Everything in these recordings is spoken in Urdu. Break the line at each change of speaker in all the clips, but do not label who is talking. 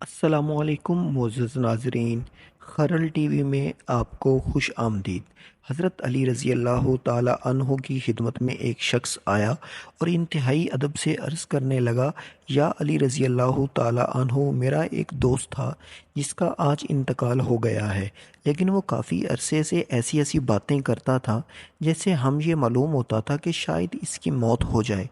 السلام علیکم معزز ناظرین، خرل ٹی وی میں آپ کو خوش آمدید۔ حضرت علی رضی اللہ تعالیٰ عنہ کی خدمت میں ایک شخص آیا اور انتہائی ادب سے عرض کرنے لگا، یا علی رضی اللہ تعالیٰ عنہ، میرا ایک دوست تھا جس کا آج انتقال ہو گیا ہے، لیکن وہ کافی عرصے سے ایسی ایسی باتیں کرتا تھا جیسے ہم یہ معلوم ہوتا تھا کہ شاید اس کی موت ہو جائے۔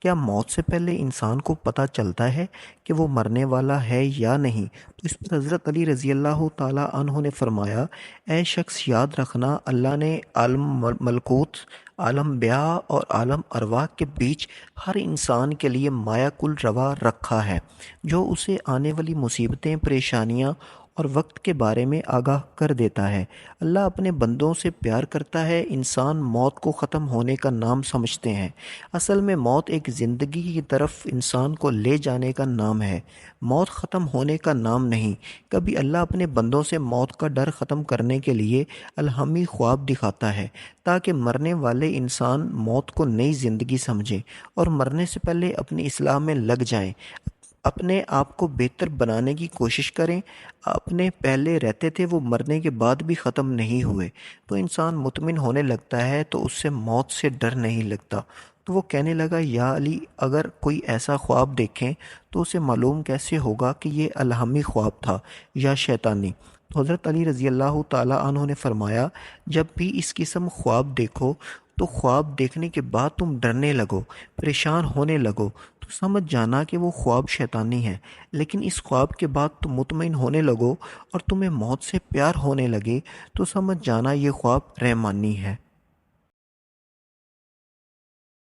کیا موت سے پہلے انسان کو پتہ چلتا ہے کہ وہ مرنے والا ہے یا نہیں؟ تو اس پر حضرت علی رضی اللہ تعالیٰ عنہ نے فرمایا، اے شخص، یاد رکھنا، اللہ نے عالم ملکوت، عالم بیاہ اور عالم ارواح کے بیچ ہر انسان کے لیے مایا کل روا رکھا ہے، جو اسے آنے والی مصیبتیں، پریشانیاں اور وقت کے بارے میں آگاہ کر دیتا ہے۔ اللہ اپنے بندوں سے پیار کرتا ہے۔ انسان موت کو ختم ہونے کا نام سمجھتے ہیں، اصل میں موت ایک زندگی کی طرف انسان کو لے جانے کا نام ہے، موت ختم ہونے کا نام نہیں۔ کبھی اللہ اپنے بندوں سے موت کا ڈر ختم کرنے کے لیے الہامی خواب دکھاتا ہے، تاکہ مرنے والے انسان موت کو نئی زندگی سمجھیں اور مرنے سے پہلے اپنی اصلاح میں لگ جائیں، اپنے آپ کو بہتر بنانے کی کوشش کریں۔ اپنے پہلے رہتے تھے وہ مرنے کے بعد بھی ختم نہیں ہوئے، تو انسان مطمئن ہونے لگتا ہے، تو اس سے موت سے ڈر نہیں لگتا۔ تو وہ کہنے لگا، یا علی، اگر کوئی ایسا خواب دیکھیں تو اسے معلوم کیسے ہوگا کہ یہ الہامی خواب تھا یا شیطانی؟ تو حضرت علی رضی اللہ تعالیٰ عنہ نے فرمایا، جب بھی اس قسم خواب دیکھو تو خواب دیکھنے کے بعد تم ڈرنے لگو، پریشان ہونے لگو، تو سمجھ جانا کہ وہ خواب شیطانی ہے۔ لیکن اس خواب کے بعد تم مطمئن ہونے لگو اور تمہیں موت سے پیار ہونے لگے، تو سمجھ جانا یہ خواب رحمانی ہے۔